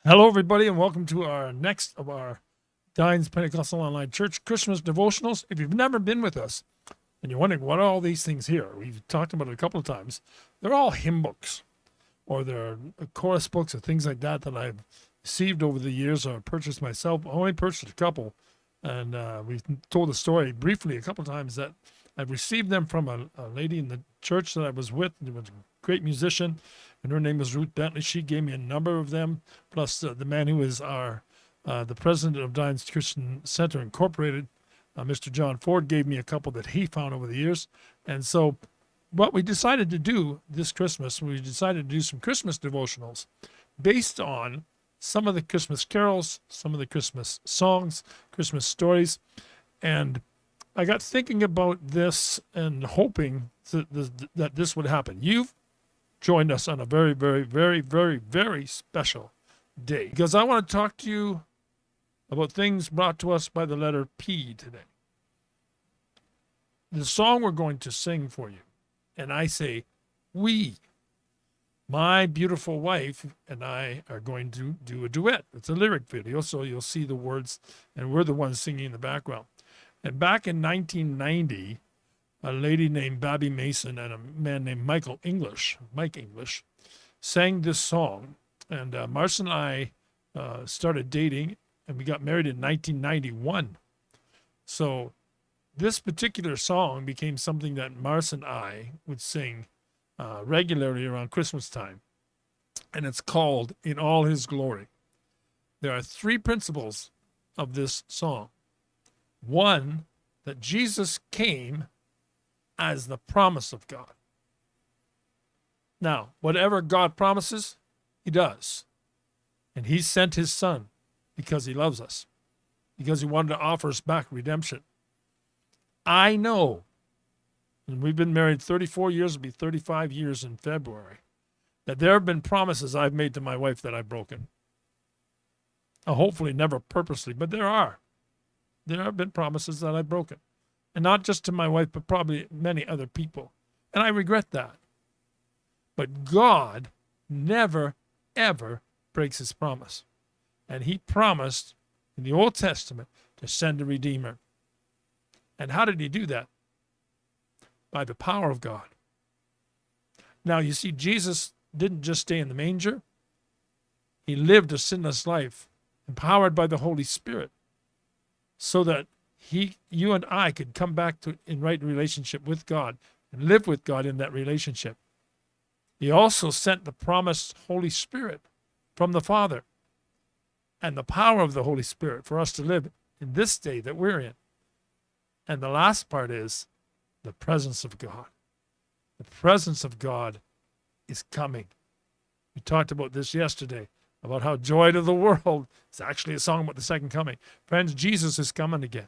Hello, everybody, and welcome to our next of our Dynes Pentecostal Online Church Christmas devotionals. If you've never been with us and you're wondering what are all these things here, we've talked about it a couple of times. They're all hymn books, or they're chorus books, or things like that that I've received over the years or purchased myself. I only purchased a couple, and we've told the story briefly a couple of times that I've received them from a lady in the church that I was with. She was a great musician, and her name was Ruth Bentley. She gave me a number of them, plus the man who is the president of Dynes Christian Center Incorporated, Mr. John Ford, gave me a couple that he found over the years. And so what we decided to do this Christmas, we decided to do some Christmas devotionals based on some of the Christmas carols, some of the Christmas songs, Christmas stories. And I got thinking about this and hoping that this would happen. You've joined us on a very, very, very, very, very special day because I want to talk to you about things brought to us by the letter P today. The song we're going to sing for you, and I say, we, my beautiful wife and I are going to do a duet. It's a lyric video, so you'll see the words, and we're the ones singing in the background. And back in 1990, a lady named Babby Mason and a man named Mike English, sang this song. And Marcia and I started dating, and we got married in 1991. So this particular song became something that Marcia and I would sing regularly around Christmas time. And it's called In All His Glory. There are three principles of this song. One, that Jesus came as the promise of God. Now, whatever God promises, he does. And he sent his son because he loves us, because he wanted to offer us back redemption. I know, and we've been married 34 years, it'll be 35 years in February, that there have been promises I've made to my wife that I've broken. Hopefully never purposely, but there are. There have been promises that I've broken. And not just to my wife, but probably many other people. And I regret that. But God never, ever breaks his promise. And he promised in the Old Testament to send a Redeemer. And how did he do that? By the power of God. Now, you see, Jesus didn't just stay in the manger. He lived a sinless life, empowered by the Holy Spirit, so that you and I could come back to in right relationship with God and live with God in that relationship. He also sent the promised Holy Spirit from the Father and the power of the Holy Spirit for us to live in this day that we're in. And the last part is the presence of God. The presence of God is coming. We talked about this yesterday, about how Joy to the World is actually a song about the second coming. Friends, Jesus is coming again.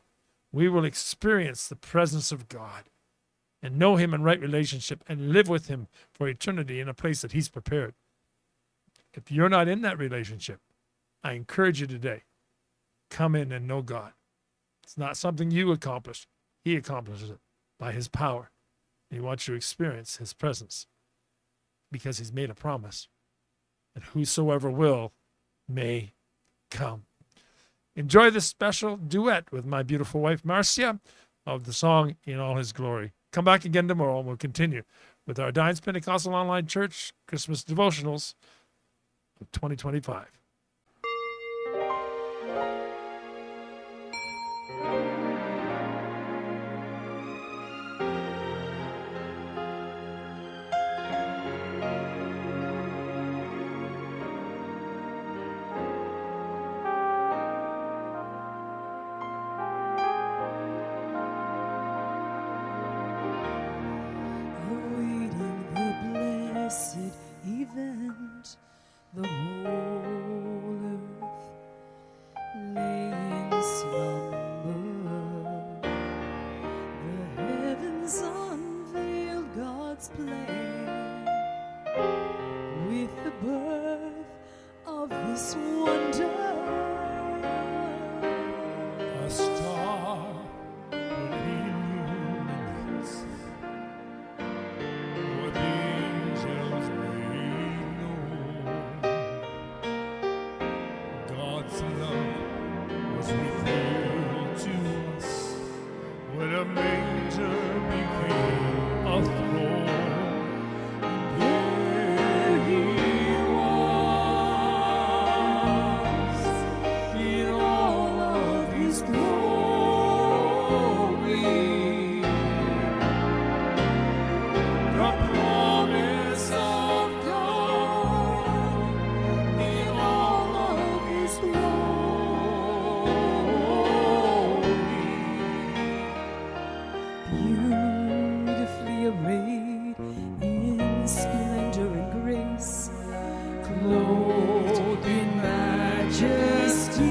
We will experience the presence of God and know him in right relationship and live with him for eternity in a place that he's prepared. If you're not in that relationship, I encourage you today, come in and know God. It's not something you accomplish. He accomplishes it by his power. He wants you to experience his presence because he's made a promise that whosoever will may come. Enjoy this special duet with my beautiful wife, Marcia, of the song In All His Glory. Come back again tomorrow and we'll continue with our Dynes Pentecostal Online Church Christmas devotionals of 2025. Awaiting the blessed event, the holy when a manger became a throne. There he was in all of his glory. The promise of God in all of his glory. Beautifully arrayed in splendor and grace, clothed in majesty.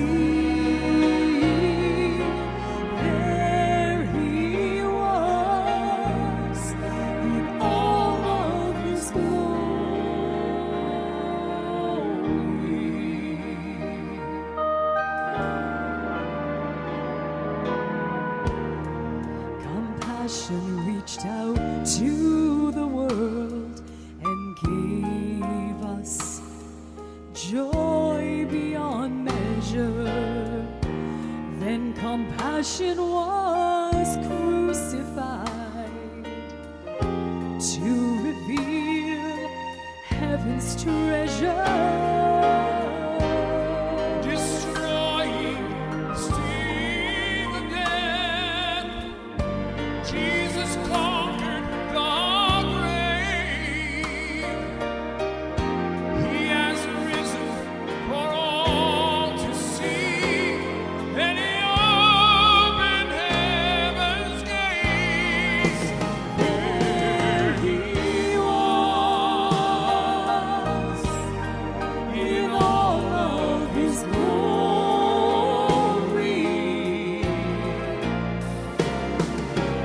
There he was in all of his glory. Compassion reached out to the world and gave us joy beyond measure. Then compassion was crucified to reveal heaven's treasure. Destroying the sting of death, Jesus conquered the grave. He has risen for all to see, and he opened heaven's gates. There he was in all of his glory.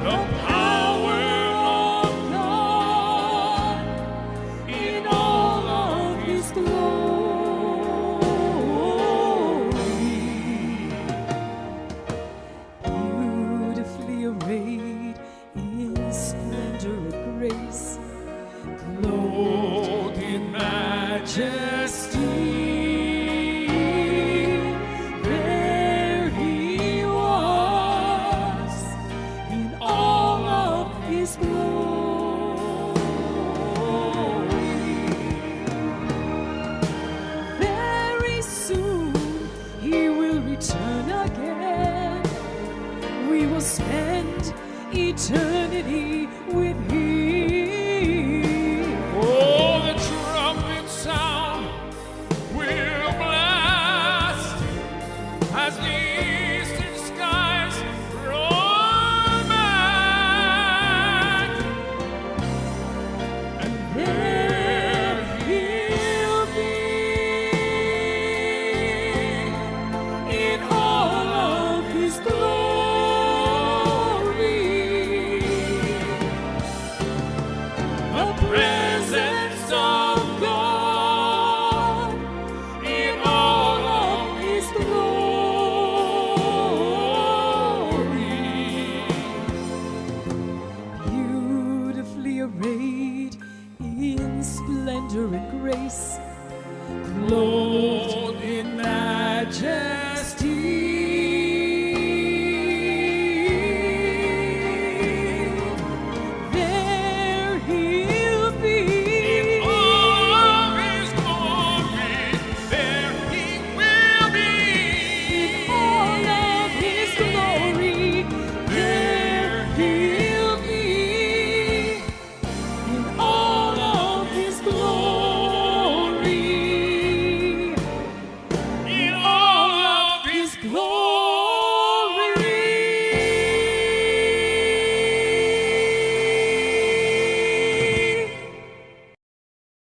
The power of God in all of his glory. Beautifully arrayed in splendor and grace, clothed in majesty. There he was in all of his glory. Very soon he will return again. We will spend eternity with him.